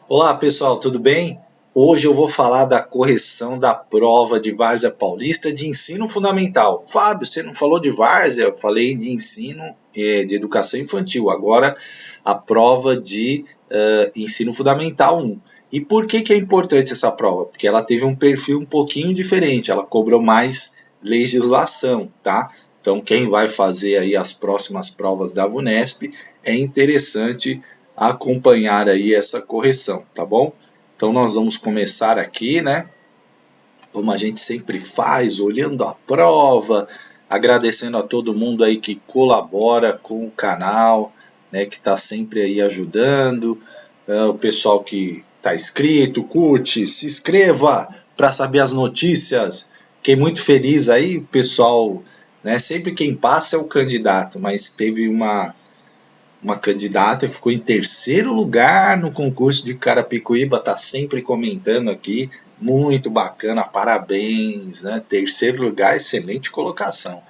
Olá pessoal, tudo bem? Hoje eu vou falar da correção da prova de Várzea Paulista de ensino fundamental. Fábio, você não falou de Várzea? Eu falei de ensino de educação infantil. Agora a prova de ensino fundamental 1. E por que é importante essa prova? Porque ela teve um perfil um pouquinho diferente, ela cobrou mais legislação, tá? Então quem vai fazer aí as próximas provas da VUNESP é interessante acompanhar aí essa correção, tá bom? Então nós vamos começar aqui, né? Como a gente sempre faz, olhando a prova, agradecendo a todo mundo aí que colabora com o canal, né? Que está sempre aí ajudando, o pessoal que está inscrito, curte, se inscreva para saber as notícias. Fiquei muito feliz aí, pessoal, né? Sempre quem passa é o candidato, mas teve uma candidata que ficou em terceiro lugar no concurso de Carapicuíba, tá sempre comentando aqui, muito bacana, parabéns, né? Terceiro lugar, excelente colocação.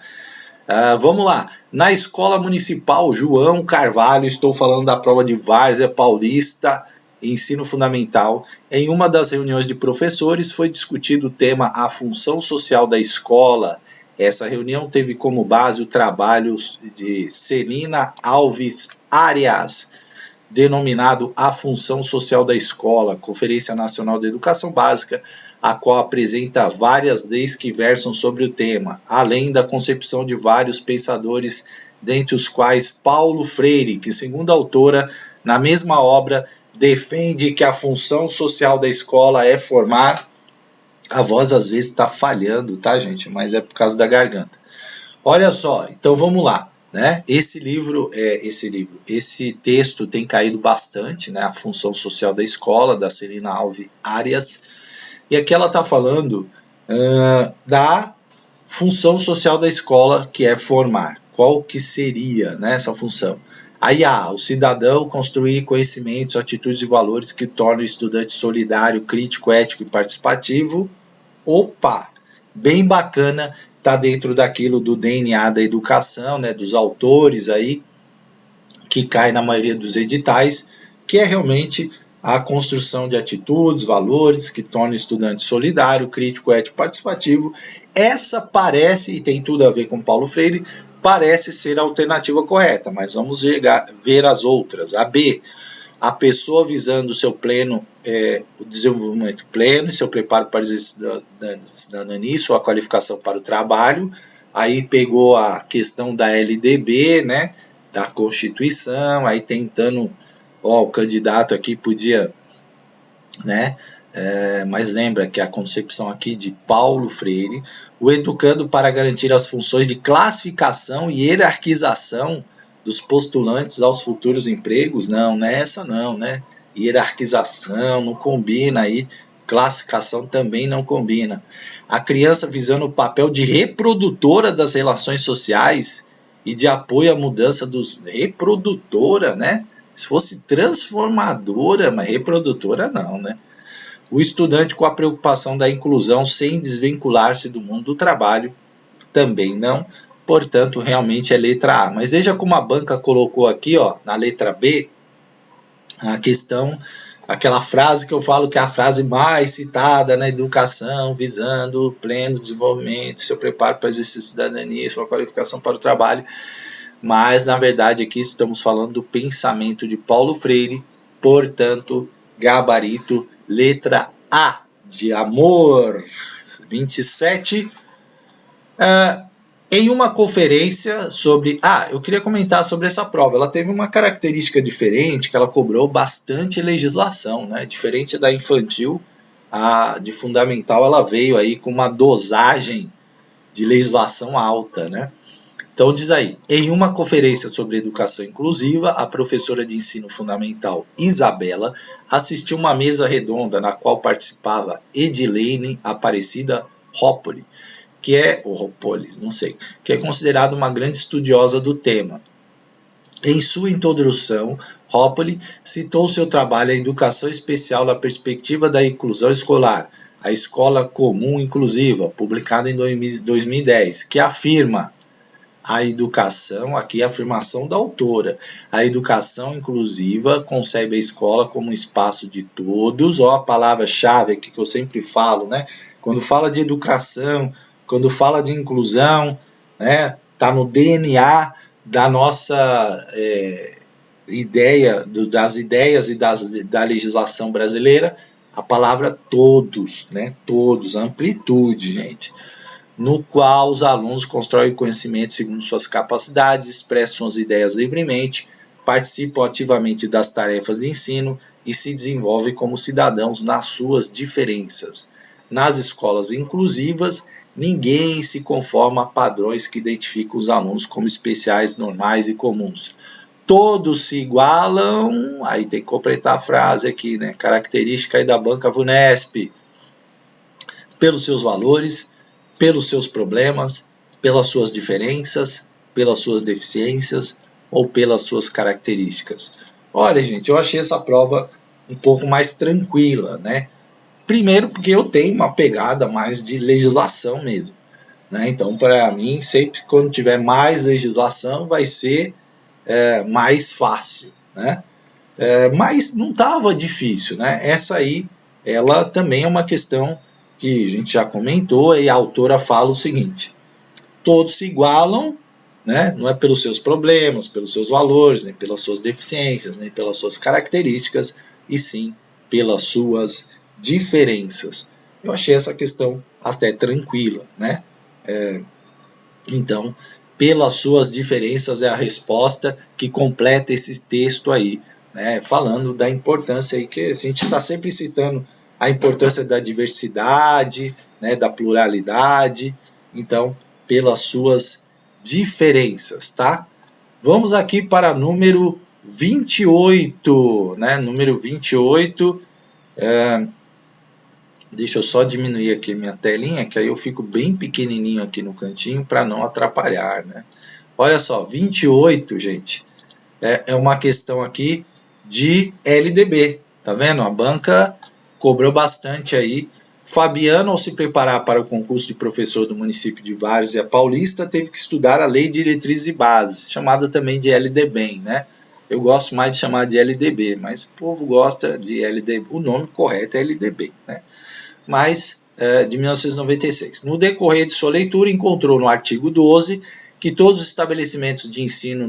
Vamos lá, na Escola Municipal João Carvalho, estou falando da prova de Várzea Paulista, ensino fundamental. Em uma das reuniões de professores foi discutido o tema A Função Social da Escola. Essa reunião teve como base o trabalho de Celina Alves Arias, denominado A Função Social da Escola, Conferência Nacional de Educação Básica, a qual apresenta várias leis que versam sobre o tema, além da concepção de vários pensadores, dentre os quais Paulo Freire, que, segundo a autora, na mesma obra, defende que a função social da escola é formar. A voz às vezes está falhando, tá, gente? Mas é por causa da garganta. Olha só, então vamos lá, né? Esse texto tem caído bastante, né? A função social da escola, da Celina Alves Arias, e aqui ela está falando da função social da escola, que é formar. Qual que seria, né, essa função? Aí o cidadão construir conhecimentos, atitudes e valores que tornam o estudante solidário, crítico, ético e participativo. Opa, bem bacana, tá dentro daquilo do DNA da educação, né, dos autores aí, que cai na maioria dos editais, que é realmente a construção de atitudes, valores que tornam o estudante solidário, crítico, ético, participativo. Essa parece, e tem tudo a ver com Paulo Freire, parece ser a alternativa correta, mas vamos ver as outras. A B, a pessoa visando o seu o desenvolvimento pleno e seu preparo para o exercício da cidadania, sua qualificação para o trabalho. Aí pegou a questão da LDB, né, da Constituição, aí tentando, o candidato aqui podia, né, mas lembra que a concepção aqui de Paulo Freire, o educando para garantir as funções de classificação e hierarquização dos postulantes aos futuros empregos. Não é essa não, né? Hierarquização não combina aí, classificação também não combina. A criança visando o papel de reprodutora das relações sociais e de apoio à mudança dos... Reprodutora, né? Se fosse transformadora, mas reprodutora não, né? O estudante com a preocupação da inclusão sem desvincular-se do mundo do trabalho, também não. Portanto, realmente é letra A. Mas veja como a banca colocou aqui, na letra B, a questão, aquela frase que eu falo que é a frase mais citada na educação, visando o pleno desenvolvimento, seu preparo para exercer cidadania, sua qualificação para o trabalho. Mas, na verdade, aqui estamos falando do pensamento de Paulo Freire, portanto, gabarito, letra A, de amor. 27. Em uma conferência sobre... eu queria comentar sobre essa prova. Ela teve uma característica diferente, que ela cobrou bastante legislação, né? Diferente da infantil, a de fundamental ela veio aí com uma dosagem de legislação alta, né? Então diz aí, em uma conferência sobre educação inclusiva, a professora de ensino fundamental Isabela assistiu uma mesa redonda na qual participava Edilene Aparecida Roppoli, que é considerada uma grande estudiosa do tema. Em sua introdução, Roppoli citou seu trabalho A Educação Especial na Perspectiva da Inclusão Escolar, a Escola Comum Inclusiva, publicada em 2010, que afirma a educação, aqui a afirmação da autora, a educação inclusiva concebe a escola como um espaço de todos, ó a palavra-chave aqui que eu sempre falo, né? Quando fala de educação, quando fala de inclusão, né? Tá no DNA da nossa ideia, das ideias e da legislação brasileira, a palavra todos, né? Todos, amplitude, gente, no qual os alunos constroem conhecimento segundo suas capacidades, expressam as ideias livremente, participam ativamente das tarefas de ensino e se desenvolvem como cidadãos nas suas diferenças. Nas escolas inclusivas, ninguém se conforma a padrões que identificam os alunos como especiais, normais e comuns. Todos se igualam, aí tem que completar a frase aqui, né? Característica aí da banca VUNESP, pelos seus valores, pelos seus problemas, pelas suas diferenças, pelas suas deficiências ou pelas suas características. Olha, gente, eu achei essa prova um pouco mais tranquila, né? Primeiro porque eu tenho uma pegada mais de legislação mesmo, né? Então, para mim, sempre quando tiver mais legislação, vai ser mais fácil, né? Mas não estava difícil, né? Essa aí, ela também é uma questão que a gente já comentou, e a autora fala o seguinte: todos se igualam, né? Não é pelos seus problemas, pelos seus valores, nem pelas suas deficiências, nem pelas suas características, e sim pelas suas diferenças. Eu achei essa questão até tranquila, né? Então, pelas suas diferenças é a resposta que completa esse texto aí, né? Falando da importância aí, que a gente está sempre citando a importância da diversidade, né, da pluralidade. Então, pelas suas diferenças, tá? Vamos aqui para número 28, né? Número 28. Deixa eu só diminuir aqui minha telinha, que aí eu fico bem pequenininho aqui no cantinho para não atrapalhar, né? Olha só, 28, gente, é uma questão aqui de LDB, tá vendo? A banca cobrou bastante aí. Fabiano, ao se preparar para o concurso de professor do município de Várzea Paulista, teve que estudar a Lei de Diretrizes e Bases, chamada também de LDB, né? Eu gosto mais de chamar de LDB, mas o povo gosta de LDB. O nome correto é LDB, né? Mas de 1996. No decorrer de sua leitura, encontrou no artigo 12 que todos os estabelecimentos de ensino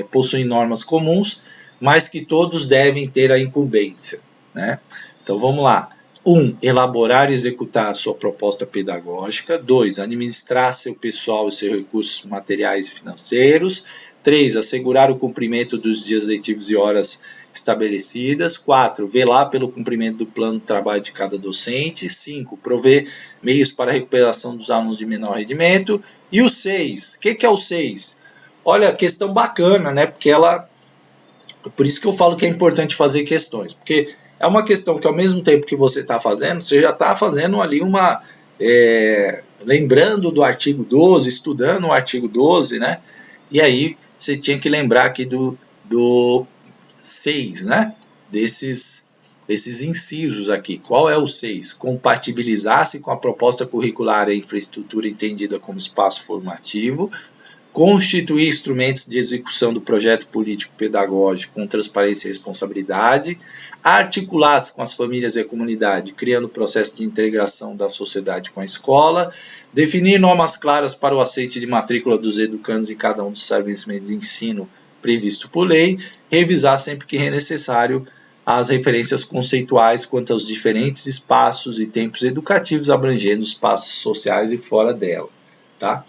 possuem normas comuns, mas que todos devem ter a incumbência, né? Então vamos lá. 1. Elaborar e executar a sua proposta pedagógica. 2. Administrar seu pessoal e seus recursos materiais e financeiros. 3. Assegurar o cumprimento dos dias letivos e horas estabelecidas. 4. Velar pelo cumprimento do plano de trabalho de cada docente. 5. Prover meios para a recuperação dos alunos de menor rendimento. E o 6. O que é o 6? Olha, questão bacana, né? Porque ela... Por isso que eu falo que é importante fazer questões. Porque é uma questão que ao mesmo tempo que você está fazendo, você já está fazendo ali uma... lembrando do artigo 12, estudando o artigo 12, né? E aí você tinha que lembrar aqui do 6, né? Desses incisos aqui. Qual é o 6? Compatibilizar-se com a proposta curricular e a infraestrutura entendida como espaço formativo, constituir instrumentos de execução do projeto político-pedagógico com transparência e responsabilidade, articular-se com as famílias e a comunidade, criando o processo de integração da sociedade com a escola, definir normas claras para o aceite de matrícula dos educandos em cada um dos estabelecimentos de ensino previsto por lei, revisar sempre que é necessário as referências conceituais quanto aos diferentes espaços e tempos educativos, abrangendo os espaços sociais e fora dela, tá?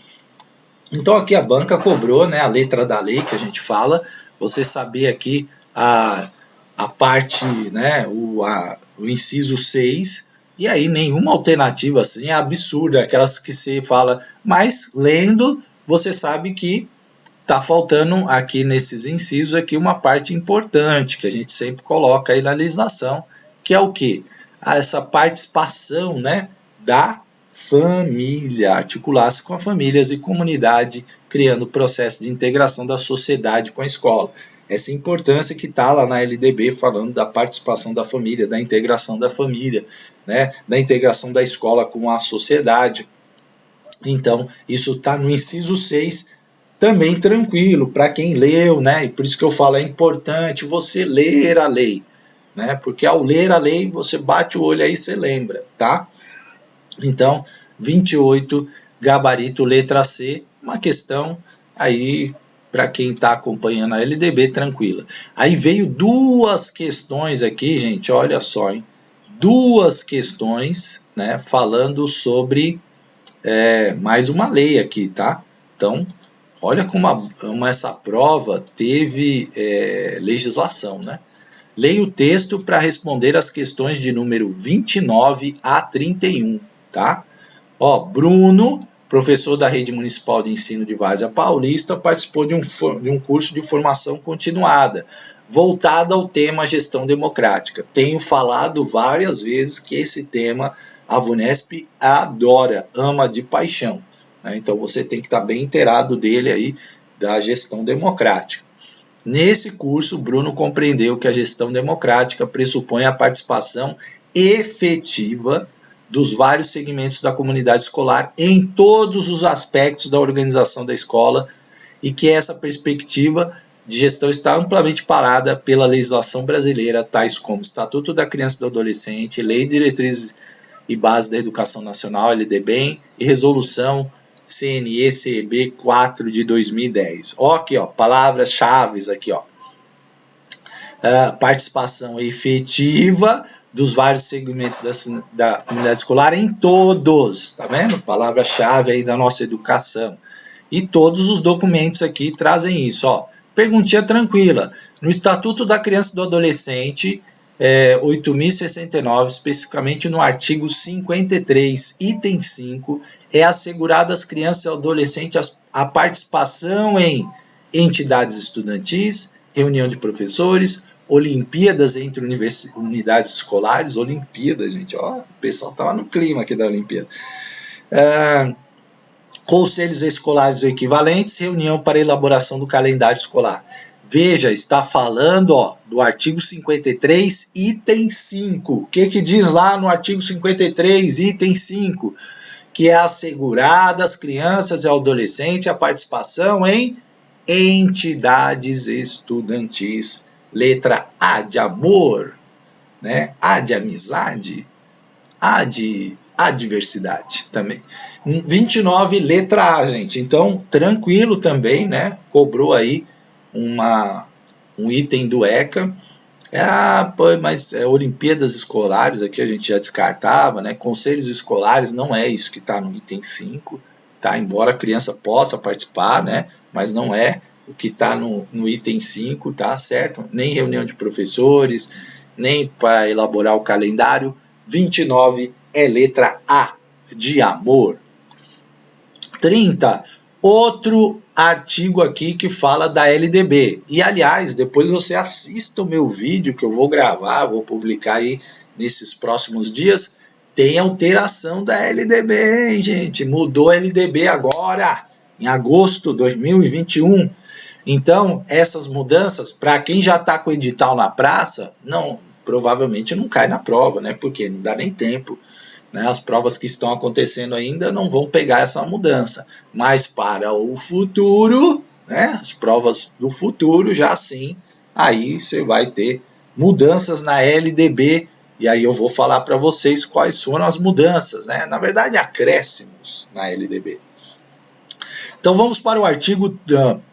Então aqui a banca cobrou, né, a letra da lei que a gente fala, você saber aqui a parte, né, o inciso 6, e aí nenhuma alternativa assim é absurda, aquelas que você fala, mas lendo você sabe que está faltando aqui nesses incisos aqui uma parte importante que a gente sempre coloca aí na legislação, que é o quê? Essa participação, né, da família, articular-se com as famílias e comunidade, criando o processo de integração da sociedade com a escola. Essa importância que está lá na LDB, falando da participação da família, da integração da família, né, da integração da escola com a sociedade. Então, isso está no inciso 6 também tranquilo para quem leu, né? E por isso que eu falo, é importante você ler a lei, né? Porque ao ler a lei, você bate o olho aí e você lembra, tá? Então, 28, gabarito letra C, uma questão aí para quem está acompanhando a LDB, tranquila. Aí veio duas questões aqui, gente, olha só, hein? Duas questões, né, falando sobre mais uma lei aqui, tá? Então, olha como essa prova teve legislação, né? Leia o texto para responder as questões de número 29 a 31, tá? Ó, Bruno, professor da Rede Municipal de Ensino de Várzea Paulista, participou de um curso de formação continuada, voltado ao tema gestão democrática. Tenho falado várias vezes que esse tema a VUNESP adora, ama de paixão, né? Então você tem que estar bem inteirado dele aí, da gestão democrática. Nesse curso, Bruno compreendeu que a gestão democrática pressupõe a participação efetiva dos vários segmentos da comunidade escolar em todos os aspectos da organização da escola e que essa perspectiva de gestão está amplamente parada pela legislação brasileira, tais como Estatuto da Criança e do Adolescente, Lei de Diretrizes e Bases da Educação Nacional, LDBEM, e Resolução CNE-CEB 4 de 2010. Ó, aqui, ó, palavras-chave aqui, ó. Participação efetiva dos vários segmentos da comunidade escolar em todos, tá vendo? Palavra-chave aí da nossa educação. E todos os documentos aqui trazem isso, ó. Perguntinha tranquila. No Estatuto da Criança e do Adolescente, 8.069, especificamente no artigo 53, item 5, é assegurada às crianças e adolescentes a participação em entidades estudantis, reunião de professores, Olimpíadas entre unidades escolares, Olimpíadas, gente, ó, o pessoal estava no clima aqui da Olimpíada. Conselhos escolares equivalentes, reunião para elaboração do calendário escolar. Veja, está falando, ó, do artigo 53, item 5. O que diz lá no artigo 53, item 5? Que é assegurada às crianças e adolescentes a participação em entidades estudantis. Letra A de amor, né? A de amizade, A de adversidade também. 29, letra A, gente. Então, tranquilo também, né? Cobrou aí um item do ECA. Mas Olimpíadas escolares aqui a gente já descartava, né? Conselhos escolares não é isso que está no item 5, tá? Embora a criança possa participar, né? Mas não é o que está no item 5, tá certo? Nem reunião de professores, nem para elaborar o calendário. 29 é letra A, de amor. 30, outro artigo aqui que fala da LDB. E, aliás, depois você assista o meu vídeo que eu vou gravar, vou publicar aí nesses próximos dias. Tem alteração da LDB, hein, gente? Mudou a LDB agora, em agosto de 2021. Então, essas mudanças, para quem já está com o edital na praça, provavelmente não cai na prova, né? Porque não dá nem tempo. Né? As provas que estão acontecendo ainda não vão pegar essa mudança. Mas para o futuro, né? As provas do futuro, já sim, aí você vai ter mudanças na LDB. E aí eu vou falar para vocês quais foram as mudanças, né? Na verdade, acréscimos na LDB. Então vamos para o artigo,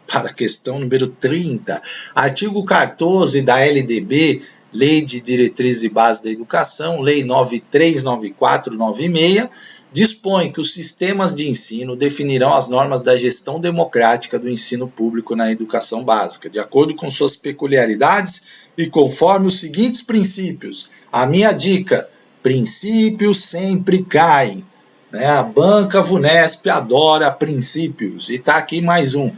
para a questão número 30. Artigo 14 da LDB, Lei de Diretrizes e Bases da Educação, Lei 939496, dispõe que os sistemas de ensino definirão as normas da gestão democrática do ensino público na educação básica, de acordo com suas peculiaridades e conforme os seguintes princípios. A minha dica, princípios sempre caem. A banca VUNESP adora princípios. E está aqui mais um.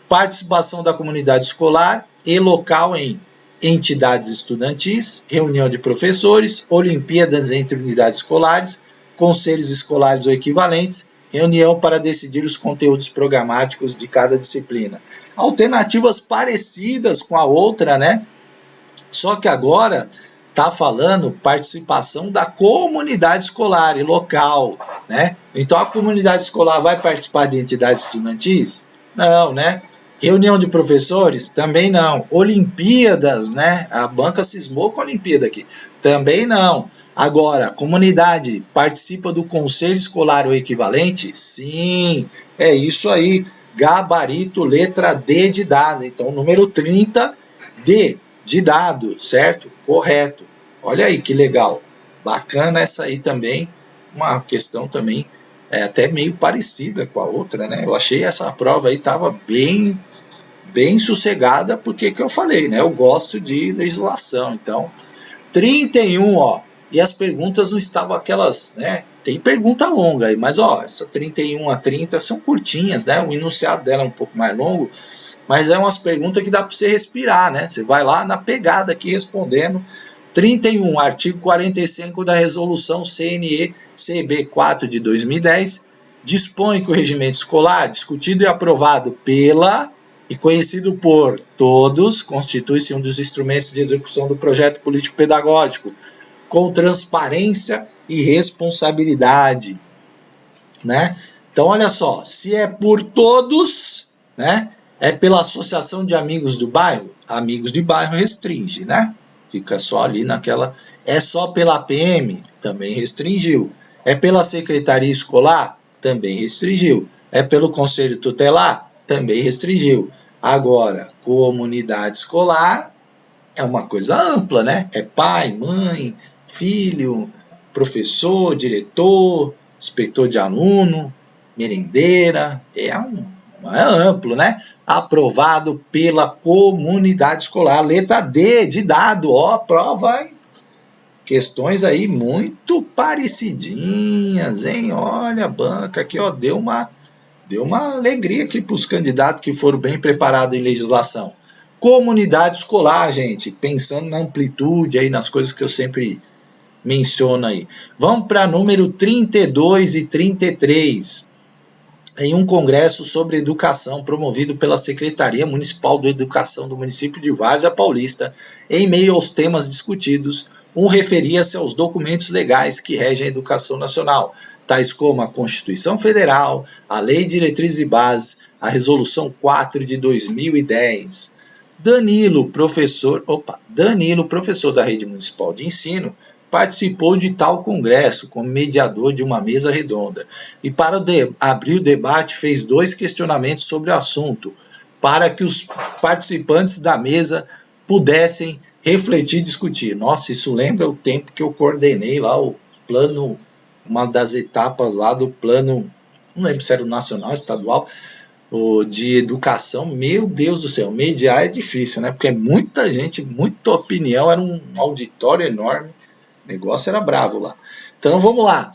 Participação da comunidade escolar e local em entidades estudantis, reunião de professores, Olimpíadas entre unidades escolares, conselhos escolares ou equivalentes, reunião para decidir os conteúdos programáticos de cada disciplina. Alternativas parecidas com a outra, né? Só que agora está falando participação da comunidade escolar e local, né? Então a comunidade escolar vai participar de entidades estudantis? Não, né? Reunião de professores? Também não. Olimpíadas, né? A banca cismou com a Olimpíada aqui. Também não. Agora, comunidade participa do conselho escolar ou equivalente? Sim, é isso aí. Gabarito, letra D de dado. Então, número 30, D de dado, certo? Correto. Olha aí que legal. Bacana essa aí também. Uma questão também até meio parecida com a outra, né? Eu achei essa prova aí estava bem sossegada, porque que eu falei, né? Eu gosto de legislação. Então, 31, ó. E as perguntas não estavam aquelas, né? Tem pergunta longa aí, mas ó, essa 31 a 30 são curtinhas, né? O enunciado dela é um pouco mais longo, mas é umas perguntas que dá para você respirar, né? Você vai lá na pegada aqui respondendo. 31, artigo 45 da resolução CNE-CB4 de 2010, dispõe que o regimento escolar, discutido e aprovado pela e conhecido por todos, constitui-se um dos instrumentos de execução do projeto político-pedagógico, com transparência e responsabilidade, né? Então, olha só, se é por todos, né? É pela Associação de Amigos do Bairro, amigos de bairro restringe, né? Fica só ali naquela. É só pela PM? Também restringiu. É pela Secretaria Escolar? Também restringiu. É pelo Conselho Tutelar? Também restringiu. Agora, comunidade escolar é uma coisa ampla, né? É pai, mãe, filho, professor, diretor, inspetor de aluno, merendeira, é amplo, né? Aprovado pela comunidade escolar. Letra D de dado, ó, prova, hein? Questões aí muito parecidinhas, hein? Olha a banca aqui, ó, deu uma alegria aqui para os candidatos que foram bem preparados em legislação. Comunidade escolar, gente, pensando na amplitude aí, nas coisas que eu sempre menciono aí. Vamos para número 32 e 33. Em um congresso sobre educação promovido pela Secretaria Municipal de Educação do município de Várzea Paulista, em meio aos temas discutidos, referia-se aos documentos legais que regem a educação nacional, tais como a Constituição Federal, a Lei de Diretrizes e Bases, a Resolução 4 de 2010. Danilo, professor da Rede Municipal de Ensino, participou de tal congresso como mediador de uma mesa redonda e, para abrir o debate, fez 2 questionamentos sobre o assunto, para que os participantes da mesa pudessem refletir e discutir. Nossa, isso lembra o tempo que eu coordenei lá o plano, uma das etapas lá do plano, não lembro se era o nacional, estadual, de educação. Meu Deus do céu, mediar é difícil, né? Porque muita gente, muita opinião, era um auditório enorme. O negócio era bravo lá. Então vamos lá.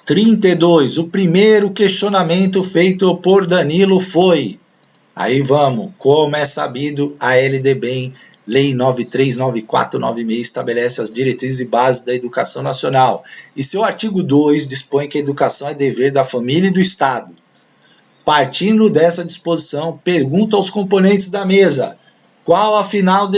32. O primeiro questionamento feito por Danilo foi. Aí vamos. Como é sabido, a LDB, Lei 939496, estabelece as diretrizes e bases da educação nacional. E seu artigo 2 dispõe que a educação é dever da família e do Estado. Partindo dessa disposição, pergunta aos componentes da mesa: qual a final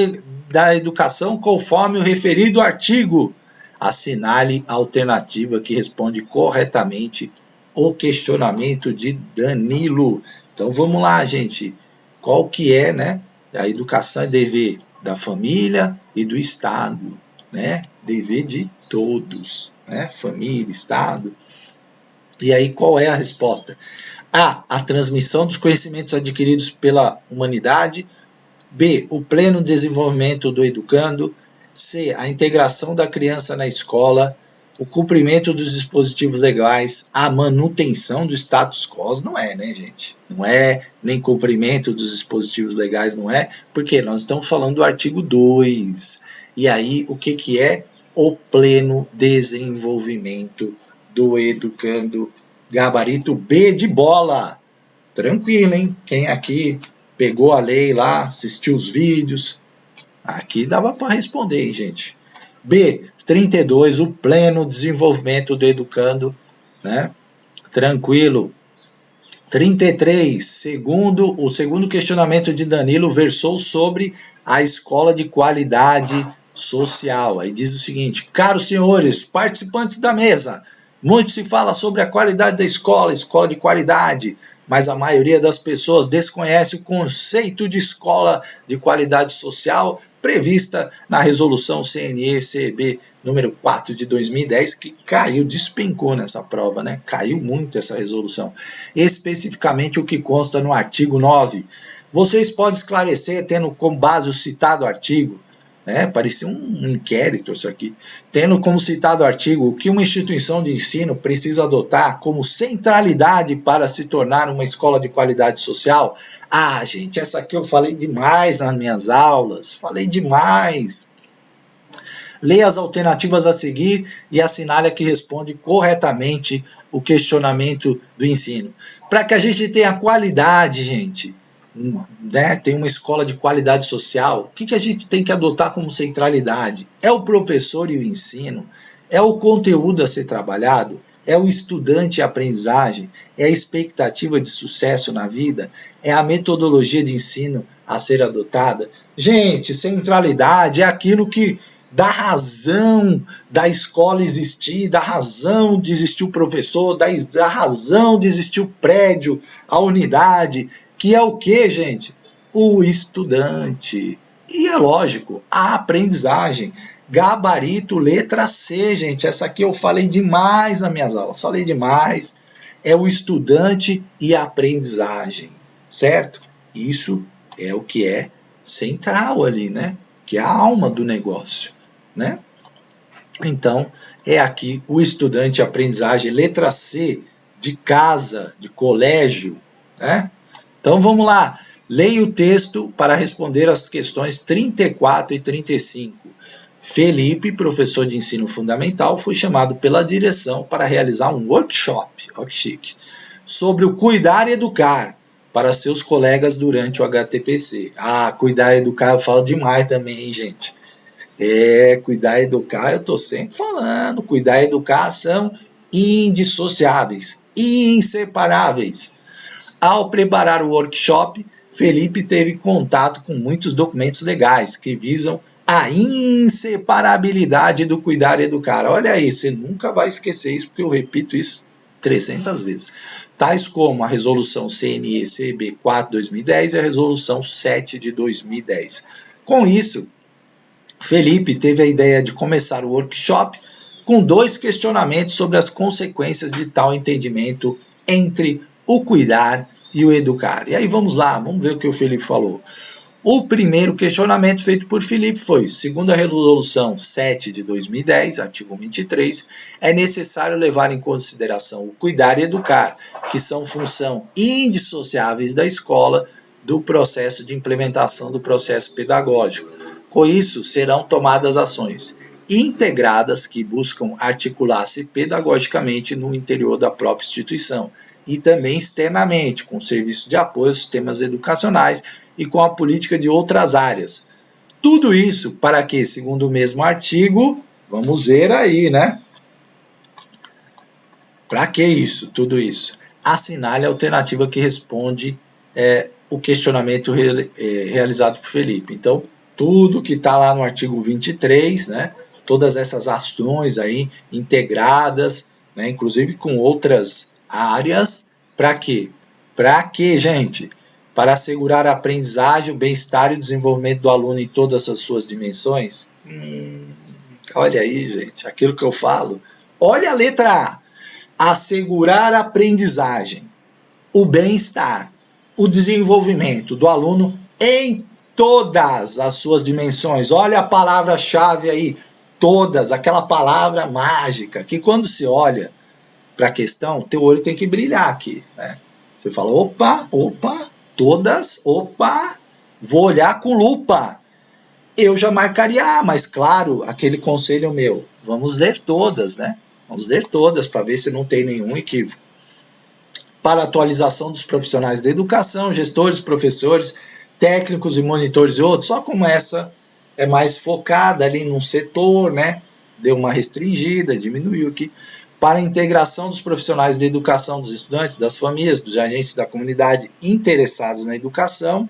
da educação conforme o referido artigo? Assinale a alternativa que responde corretamente o questionamento de Danilo. Então vamos lá, gente. Qual que é, né? A educação é dever da família e do Estado, né? Dever de todos, né? Família, Estado. E aí qual é a resposta? A. A transmissão dos conhecimentos adquiridos pela humanidade. B. O pleno desenvolvimento do educando. C. A integração da criança na escola. O cumprimento dos dispositivos legais. A manutenção do status quo. Não é, né, gente? Não é nem cumprimento dos dispositivos legais, não é. Porque nós estamos falando do artigo 2. E aí, o que é o pleno desenvolvimento do educando? Gabarito B de bola. Tranquilo, hein? Quem aqui pegou a lei lá, assistiu os vídeos, aqui dava para responder, hein, gente. B, 32, o pleno desenvolvimento do educando, né? Tranquilo. 33, o segundo questionamento de Danilo versou sobre a escola de qualidade social. Aí diz o seguinte: caros senhores, participantes da mesa, Muito se fala sobre a qualidade da escola, escola de qualidade, mas a maioria das pessoas desconhece o conceito de escola de qualidade social prevista na resolução CNE-CEB número 4 de 2010, que caiu, despencou nessa prova, né? Caiu muito essa resolução. Especificamente o que consta no artigo 9. Vocês podem esclarecer, tendo como base o citado artigo, parecia um inquérito isso aqui, tendo como citado artigo o que uma instituição de ensino precisa adotar como centralidade para se tornar uma escola de qualidade social. Ah, gente, essa aqui eu falei demais nas minhas aulas, falei demais. Leia as alternativas a seguir e assinale a que responde corretamente o questionamento do ensino. Para que a gente tenha qualidade, gente, tem uma escola de qualidade social, o que a gente tem que adotar como centralidade? É o professor e o ensino? É o conteúdo a ser trabalhado? É o estudante e a aprendizagem? É a expectativa de sucesso na vida? É a metodologia de ensino a ser adotada? Gente, centralidade é aquilo que dá razão da escola existir, dá razão de existir o professor, dá razão de existir o prédio, a unidade, que é o que, gente? O estudante. E é lógico, a aprendizagem. Gabarito, letra C, gente. Essa aqui eu falei demais nas minhas aulas. Falei demais. É o estudante e a aprendizagem. Certo? Isso é o que é central ali, né? Que é a alma do negócio, né? Então, é aqui o estudante e a aprendizagem. Letra C, de casa, de colégio, né? Então vamos lá, leia o texto para responder as questões 34 e 35. Felipe, professor de ensino fundamental, foi chamado pela direção para realizar um workshop, ó que chique, sobre o cuidar e educar para seus colegas durante o HTPC. Ah, cuidar e educar eu falo demais também, hein, gente? Cuidar e educar eu estou sempre falando, cuidar e educar são indissociáveis, inseparáveis. Ao preparar o workshop, Felipe teve contato com muitos documentos legais que visam a inseparabilidade do cuidar e educar. Olha aí, você nunca vai esquecer isso, porque eu repito isso 300 vezes. Tais como a resolução CNE-CEB 4/2010 e a resolução 7 de 2010. Com isso, Felipe teve a ideia de começar o workshop com 2 questionamentos sobre as consequências de tal entendimento entre o cuidar e o educar. E aí vamos lá, vamos ver o que o Felipe falou. O primeiro questionamento feito por Felipe foi: segundo a resolução 7 de 2010, artigo 23, é necessário levar em consideração o cuidar e educar, que são função indissociáveis da escola do processo de implementação do processo pedagógico. Com isso, serão tomadas ações integradas que buscam articular-se pedagogicamente no interior da própria instituição e também externamente, com o serviço de apoio aos sistemas educacionais e com a política de outras áreas. Tudo isso para que, segundo o mesmo artigo, vamos ver aí, né? Para que isso? Tudo isso. Assinale a alternativa que responde o questionamento realizado por Felipe. Então, tudo que está lá no artigo 23, né? Todas essas ações aí integradas, né? Inclusive com outras áreas, para quê? Para quê, gente? Para assegurar a aprendizagem, o bem-estar e o desenvolvimento do aluno em todas as suas dimensões? Olha aí, gente, aquilo que eu falo. Olha a letra A. Assegurar a aprendizagem, o bem-estar, o desenvolvimento do aluno em todas as suas dimensões. Olha a palavra-chave aí, todas, aquela palavra mágica, que quando se olha para a questão, teu olho tem que brilhar aqui, né? Você fala, opa, todas, vou olhar com lupa. Eu já marcaria, mas claro, aquele conselho meu, vamos ler todas, né? Vamos ler todas para ver se não tem nenhum equívoco. Para a atualização dos profissionais da educação, gestores, professores, técnicos e monitores e outros, só como essa é mais focada ali num setor, né? Deu uma restringida, diminuiu aqui. Para a integração dos profissionais da educação, dos estudantes, das famílias, dos agentes da comunidade interessados na educação.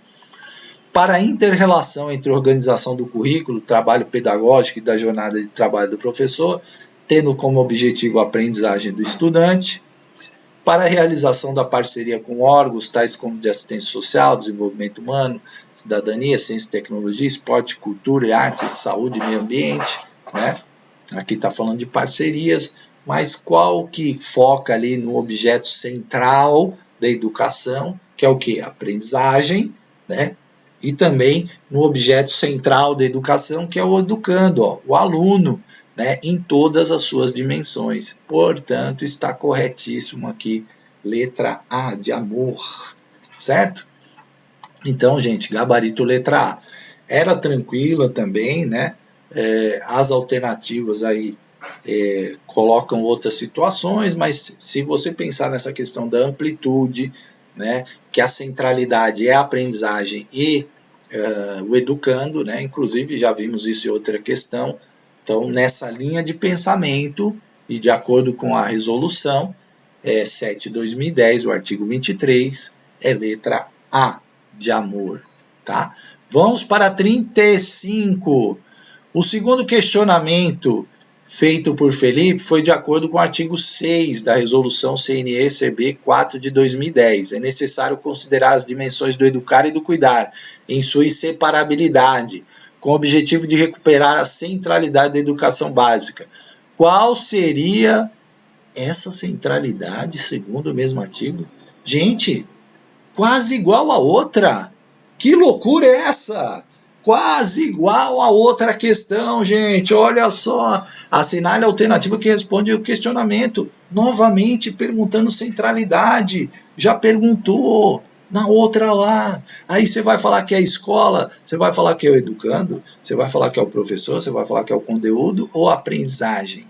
Para a inter-relação entre a organização do currículo, trabalho pedagógico e da jornada de trabalho do professor, tendo como objetivo a aprendizagem do estudante, para a realização da parceria com órgãos tais como de assistência social, desenvolvimento humano, cidadania, ciência e tecnologia, esporte, cultura e arte, saúde e meio ambiente, né? Aqui está falando de parcerias, mas qual que foca ali no objeto central da educação, que é o quê? A aprendizagem, né? E também no objeto central da educação, que é o educando, ó, o aluno, né, em todas as suas dimensões. Portanto, está corretíssimo aqui, letra A, de amor, certo? Então, gente, gabarito letra A. Era tranquila também, né? As alternativas aí colocam outras situações, mas se você pensar nessa questão da amplitude, né, que a centralidade é a aprendizagem e o educando, né, inclusive já vimos isso em outra questão. Então, nessa linha de pensamento, e de acordo com a resolução 7/2010, o artigo 23, é letra A, de amor. Tá? Vamos para 35. O segundo questionamento feito por Felipe foi de acordo com o artigo 6 da resolução CNE-CB 4 de 2010. É necessário considerar as dimensões do educar e do cuidar em sua inseparabilidade, com o objetivo de recuperar a centralidade da educação básica. Qual seria essa centralidade, segundo o mesmo artigo? Gente, quase igual a outra. Que loucura é essa? Quase igual a outra questão, gente. Olha só. Assinale a alternativa que responde o questionamento. Novamente perguntando centralidade. Já perguntou na outra lá. Aí você vai falar que é a escola, você vai falar que é o educando, você vai falar que é o professor, você vai falar que é o conteúdo ou a aprendizagem.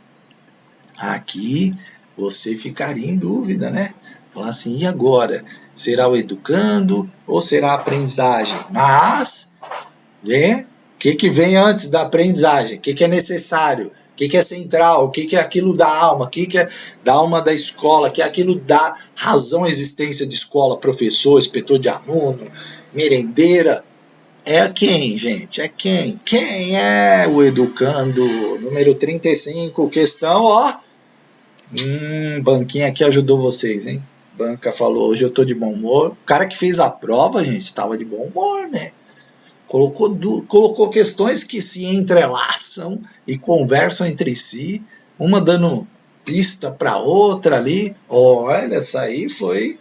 Aqui você ficaria em dúvida, né? Falar assim, e agora? Será o educando ou será a aprendizagem? Mas, né? O que vem antes da aprendizagem? O que é necessário? O que é central? O que é aquilo da alma? O que é da alma da escola? O que é aquilo da razão à existência de escola? Professor, inspetor de aluno, merendeira? É quem, gente? É quem? Quem é o educando? Número 35, questão, ó. Banquinha aqui ajudou vocês, hein? Banca falou, hoje eu tô de bom humor. O cara que fez a prova, gente, tava de bom humor, né? Colocou questões que se entrelaçam e conversam entre si, uma dando pista para outra ali. Olha, essa aí foi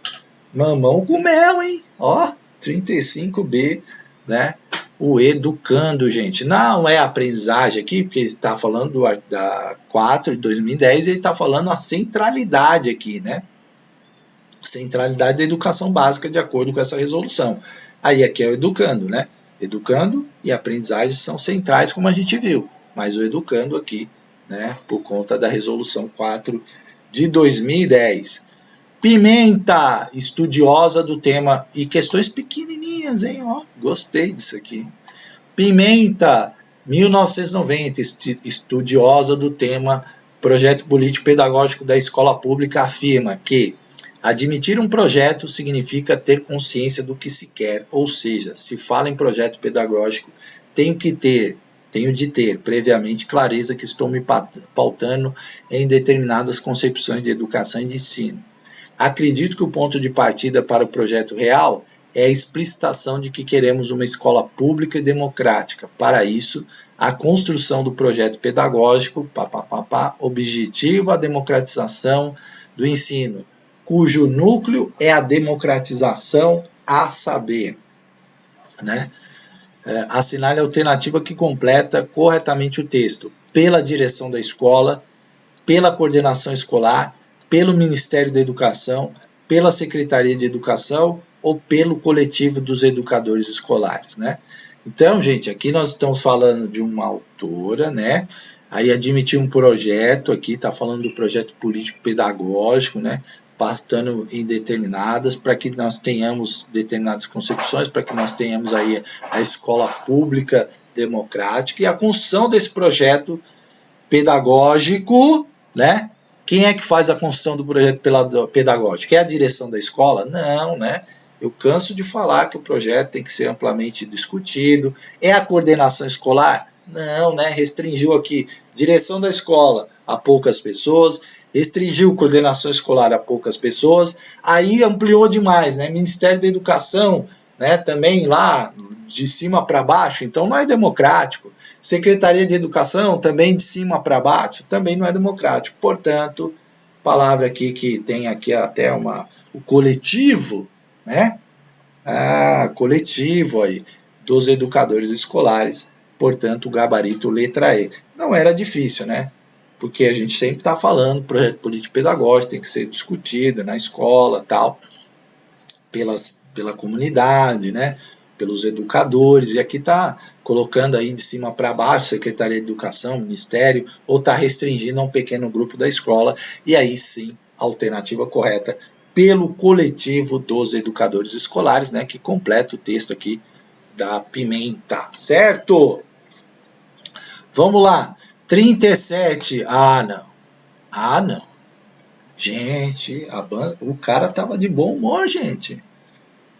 mamão com mel, hein? Ó, 35B, né? O educando, gente. Não é aprendizagem aqui, porque ele está falando da 4 de 2010, ele está falando a centralidade aqui, né? Centralidade da educação básica, de acordo com essa resolução. Aí aqui é o educando, né? Educando e aprendizagem são centrais, como a gente viu. Mas o educando aqui, né? Por conta da resolução 4 de 2010. Pimenta, estudiosa do tema, e questões pequenininhas, hein? Ó, gostei disso aqui. Pimenta, 1990, estudiosa do tema projeto político pedagógico da escola pública, afirma que admitir um projeto significa ter consciência do que se quer, ou seja, se fala em projeto pedagógico, tenho de ter previamente clareza que estou me pautando em determinadas concepções de educação e de ensino. Acredito que o ponto de partida para o projeto real é a explicitação de que queremos uma escola pública e democrática. Para isso, a construção do projeto pedagógico, objetiva a democratização do ensino, cujo núcleo é a democratização a saber, né? Assinale a alternativa que completa corretamente o texto, pela direção da escola, pela coordenação escolar, pelo Ministério da Educação, pela Secretaria de Educação ou pelo coletivo dos educadores escolares, né? Então, gente, aqui nós estamos falando de uma autora, né? Aí admitir um projeto, aqui está falando do projeto político-pedagógico, né? Partando em determinadas, para que nós tenhamos determinadas concepções, para que nós tenhamos aí a escola pública democrática e a construção desse projeto pedagógico, né? Quem é que faz a construção do projeto pedagógico? É a direção da escola? Não, né? Eu canso de falar que o projeto tem que ser amplamente discutido. É a coordenação escolar? Não, né? Restringiu aqui direção da escola a poucas pessoas, restringiu coordenação escolar a poucas pessoas, aí ampliou demais, né? Ministério da Educação, né? Também lá de cima para baixo, então não é democrático. Secretaria de Educação também de cima para baixo, também não é democrático. Portanto, palavra aqui que tem aqui até o coletivo, né? Coletivo aí dos educadores escolares, portanto, o gabarito letra E. Não era difícil, né? Porque a gente sempre está falando, projeto político pedagógico tem que ser discutido na escola, tal, pela comunidade, né? Pelos educadores, e aqui está colocando aí de cima para baixo, Secretaria de Educação, Ministério, ou está restringindo a um pequeno grupo da escola, e aí sim, a alternativa correta, pelo coletivo dos educadores escolares, né, que completa o texto aqui da Pimenta, certo? Vamos lá, 37, não, gente, o cara tava de bom humor, gente.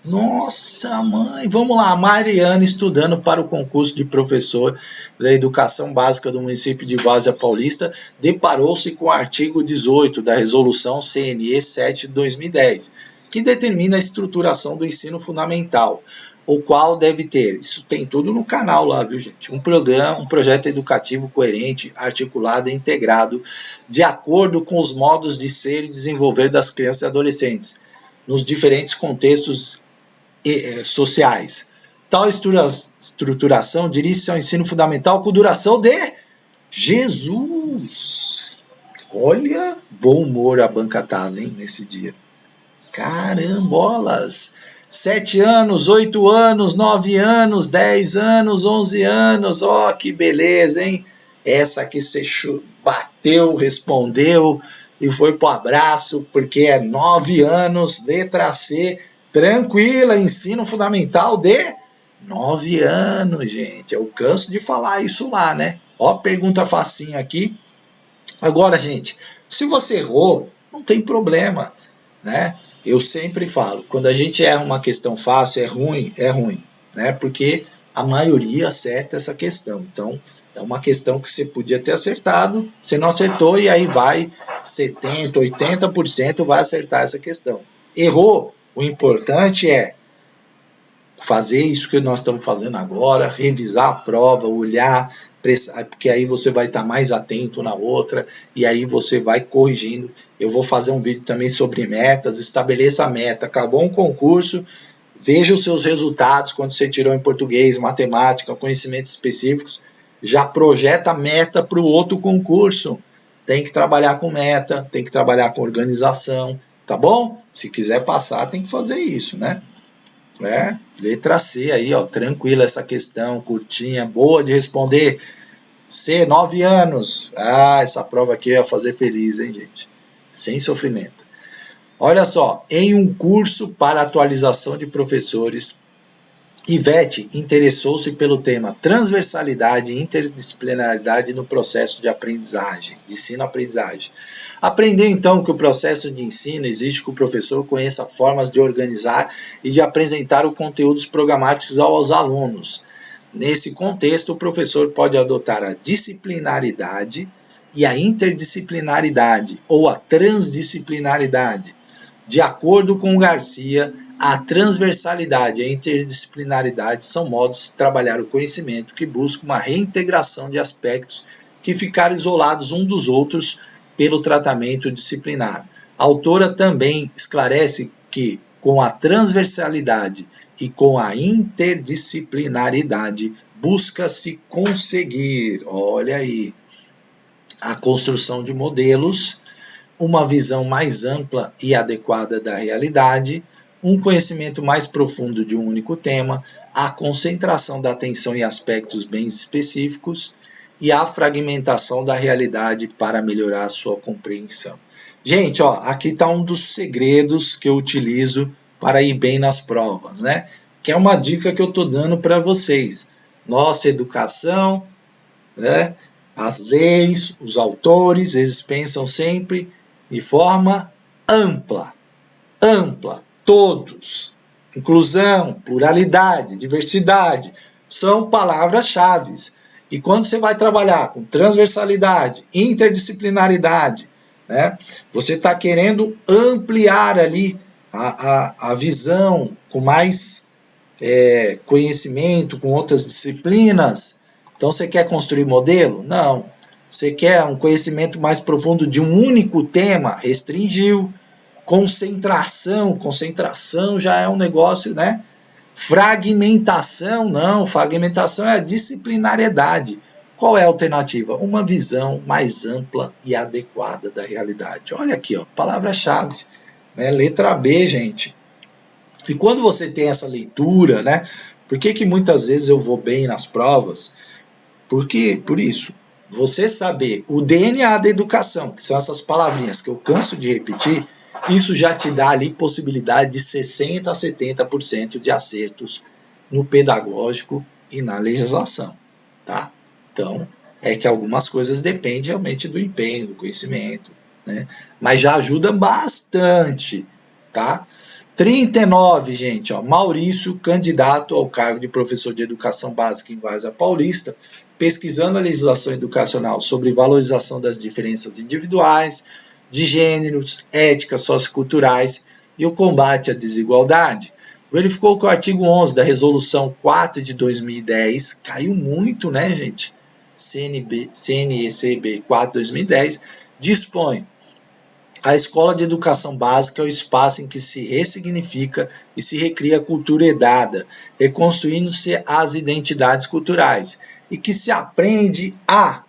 Nossa, mãe! Vamos lá, Mariana estudando para o concurso de professor da Educação Básica do município de Várzea Paulista, deparou-se com o artigo 18 da Resolução CNE 7 de 2010, que determina a estruturação do ensino fundamental, o qual deve ter, isso tem tudo no canal lá, viu gente, um projeto educativo coerente, articulado e integrado, de acordo com os modos de ser e desenvolver das crianças e adolescentes, nos diferentes contextos sociais. Tal estruturação dirige-se ao ensino fundamental com duração de Jesus. Olha, bom humor a banca tava, hein, nesse dia. Carambolas. 7 anos, 8 anos, 9 anos, 10 anos, 11 anos. Ó, que beleza, hein? Essa aqui você bateu, respondeu e foi pro abraço, porque é 9 anos, letra C, tranquila, ensino fundamental de 9 anos, gente. Eu canso de falar isso lá, né? Ó, pergunta facinha aqui. Agora, gente, se você errou, não tem problema, né? Eu sempre falo, quando a gente erra uma questão fácil, é ruim, né? Porque a maioria acerta essa questão. Então, é uma questão que você podia ter acertado, você não acertou e aí vai 70%, 80% vai acertar essa questão. Errou, o importante é fazer isso que nós estamos fazendo agora, revisar a prova, olhar, porque aí você vai estar mais atento na outra e aí você vai corrigindo. Eu vou fazer um vídeo também sobre metas, estabeleça a meta. Acabou um concurso, veja os seus resultados quando você tirou em português, matemática, conhecimentos específicos, já projeta a meta para o outro concurso. Tem que trabalhar com meta, tem que trabalhar com organização, tá bom? Se quiser passar, tem que fazer isso, né? Letra C aí, ó, tranquila essa questão, curtinha, boa de responder. C, 9 anos. Essa prova aqui ia fazer feliz, hein, gente? Sem sofrimento. Olha só, em um curso para atualização de professores, Ivete interessou-se pelo tema transversalidade e interdisciplinaridade no processo de aprendizagem, de ensino-aprendizagem. Aprendeu então que o processo de ensino exige que o professor conheça formas de organizar e de apresentar os conteúdos programáticos aos alunos. Nesse contexto, o professor pode adotar a disciplinaridade e a interdisciplinaridade ou a transdisciplinaridade. De acordo com Garcia, a transversalidade e a interdisciplinaridade são modos de trabalhar o conhecimento que buscam uma reintegração de aspectos que ficaram isolados uns dos outros pelo tratamento disciplinar. A autora também esclarece que, com a transversalidade e com a interdisciplinaridade, busca-se conseguir, olha aí, a construção de modelos, uma visão mais ampla e adequada da realidade, um conhecimento mais profundo de um único tema, a concentração da atenção em aspectos bem específicos e a fragmentação da realidade para melhorar a sua compreensão. Gente, ó, aqui está um dos segredos que eu utilizo para ir bem nas provas, né? Que é uma dica que eu estou dando para vocês. Nossa educação, né? As leis, os autores, eles pensam sempre de forma ampla, todos, inclusão, pluralidade, diversidade, são palavras-chave. E quando você vai trabalhar com transversalidade, interdisciplinaridade, né, você está querendo ampliar ali a visão com mais conhecimento, com outras disciplinas. Então você quer construir modelo? Não. Você quer um conhecimento mais profundo de um único tema? Restringiu. Concentração já é um negócio, né? Fragmentação, não. Fragmentação é a disciplinariedade. Qual é a alternativa? Uma visão mais ampla e adequada da realidade. Olha aqui, ó, palavra-chave, né? Letra B, gente. E quando você tem essa leitura, né? Por que muitas vezes eu vou bem nas provas? Porque, por isso, você saber o DNA da educação, que são essas palavrinhas que eu canso de repetir, isso já te dá ali possibilidade de 60% a 70% de acertos no pedagógico e na legislação, tá? Então, é que algumas coisas dependem realmente do empenho, do conhecimento, né? Mas já ajudam bastante, tá? 39, gente, ó, Maurício, candidato ao cargo de professor de educação básica em Várzea Paulista, pesquisando a legislação educacional sobre valorização das diferenças individuais, de gêneros, éticas, socioculturais e o combate à desigualdade. Verificou que o artigo 11 da Resolução 4 de 2010 caiu muito, né, gente? CNECB 4 de 2010 dispõe: a escola de educação básica é o espaço em que se ressignifica e se recria a cultura herdada, reconstruindo-se as identidades culturais, e que se aprende a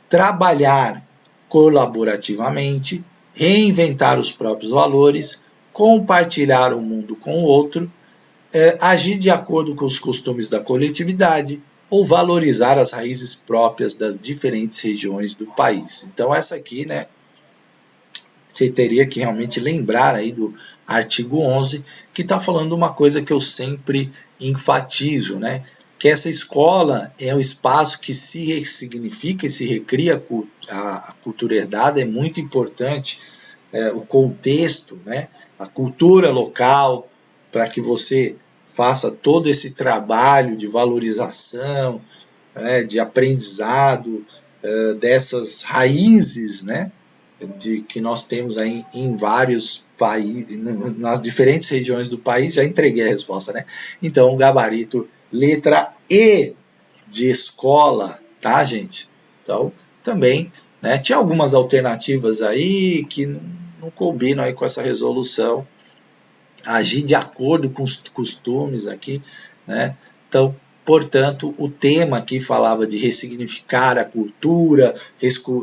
trabalhar colaborativamente, reinventar os próprios valores, compartilhar o mundo com o outro, agir de acordo com os costumes da coletividade, ou valorizar as raízes próprias das diferentes regiões do país. Então essa aqui, né, você teria que realmente lembrar aí do artigo 11, que está falando uma coisa que eu sempre enfatizo, né, que essa escola é o espaço que se ressignifica e se recria a cultura herdada. É muito importante o contexto, né, a cultura local, para que você faça todo esse trabalho de valorização, de aprendizado dessas raízes, né, que nós temos aí em vários países, nas diferentes regiões do país. Já entreguei a resposta, né? Então, gabarito letra E de escola, tá, gente? Então, também, né, tinha algumas alternativas aí que não combinam aí com essa resolução. Agir de acordo com os costumes aqui, né? Então, portanto, o tema aqui falava de ressignificar a cultura,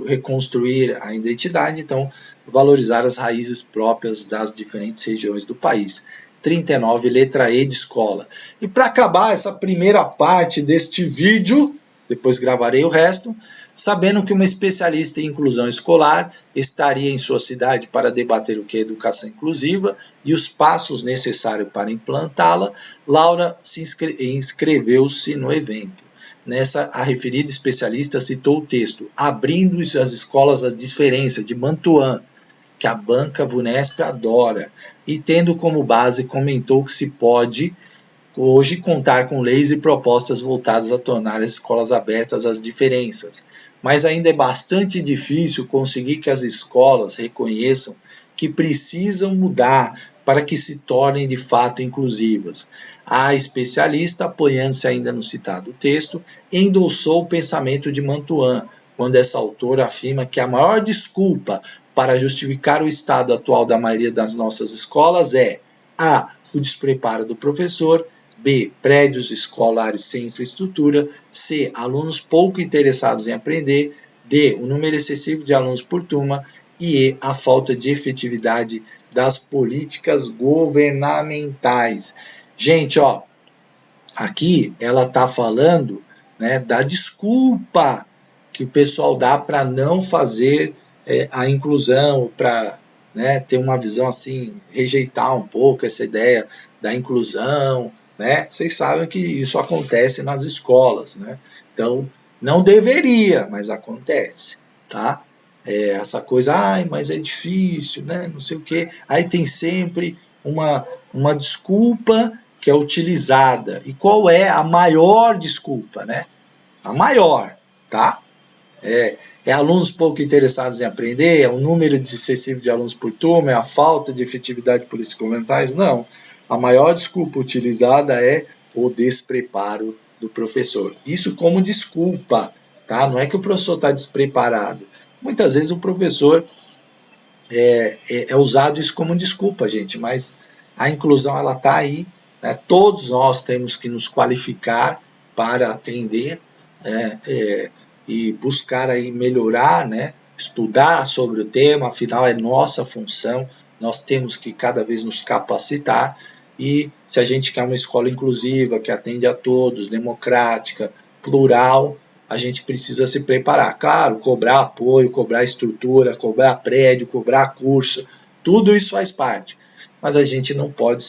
reconstruir a identidade, então, valorizar as raízes próprias das diferentes regiões do país. 39, letra E de escola. E para acabar essa primeira parte deste vídeo, depois gravarei o resto, sabendo que uma especialista em inclusão escolar estaria em sua cidade para debater o que é educação inclusiva e os passos necessários para implantá-la, Laura se inscreveu-se no evento. Nessa, a referida especialista citou o texto Abrindo as Escolas à Diferença, de Mantuan, que a banca VUNESP adora, e tendo como base comentou que se pode hoje contar com leis e propostas voltadas a tornar as escolas abertas às diferenças, mas ainda é bastante difícil conseguir que as escolas reconheçam que precisam mudar para que se tornem de fato inclusivas. A especialista, apoiando-se ainda no citado texto, endossou o pensamento de Mantuan, quando essa autora afirma que a maior desculpa para justificar o estado atual da maioria das nossas escolas é a. O despreparo do professor, B. Prédios escolares sem infraestrutura, C. Alunos pouco interessados em aprender, D. O número excessivo de alunos por turma e E. A falta de efetividade das políticas governamentais. Gente, ó, aqui ela está falando, né, da desculpa que o pessoal dá para não fazer a inclusão, para, né, ter uma visão assim, rejeitar um pouco essa ideia da inclusão, né? Vocês sabem que isso acontece nas escolas, né? Então, não deveria, mas acontece, tá? Essa coisa, mas é difícil, né? Não sei o quê. Aí tem sempre uma desculpa que é utilizada. E qual é a maior desculpa, né? A maior, tá? É alunos pouco interessados em aprender? É o número excessivo de alunos por turma? É a falta de efetividade de políticas governamentais? Não. A maior desculpa utilizada é o despreparo do professor. Isso como desculpa, tá? Não é que o professor está despreparado. Muitas vezes o professor é usado isso como desculpa, gente, mas a inclusão ela está aí, né? Todos nós temos que nos qualificar para atender, e buscar aí melhorar, né? Estudar sobre o tema, afinal é nossa função, nós temos que cada vez nos capacitar, e se a gente quer uma escola inclusiva, que atende a todos, democrática, plural, a gente precisa se preparar. Claro, cobrar apoio, cobrar estrutura, cobrar prédio, cobrar curso, tudo isso faz parte. Mas a gente não pode,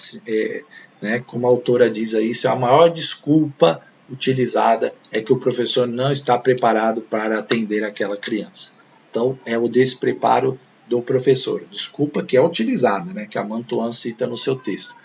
né, como a autora diz aí, isso é a maior desculpa utilizada, é que o professor não está preparado para atender aquela criança. Então, é o despreparo do professor. Desculpa que é utilizada, né, que a Mantuan cita no seu texto.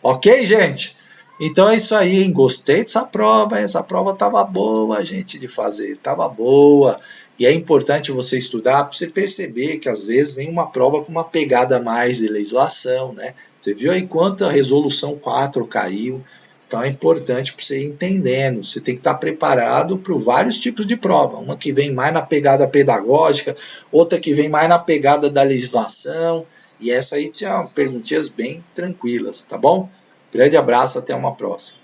Ok, gente? Então é isso aí, hein? Gostei dessa prova. Essa prova estava boa, gente, de fazer. Estava boa. E é importante você estudar para você perceber que às vezes vem uma prova com uma pegada mais de legislação, né? Você viu aí quanta resolução 4 caiu. Então é importante para você ir entendendo. Você tem que estar preparado para vários tipos de prova. Uma que vem mais na pegada pedagógica, outra que vem mais na pegada da legislação. E essa aí tinha perguntinhas bem tranquilas, tá bom? Grande abraço, até uma próxima.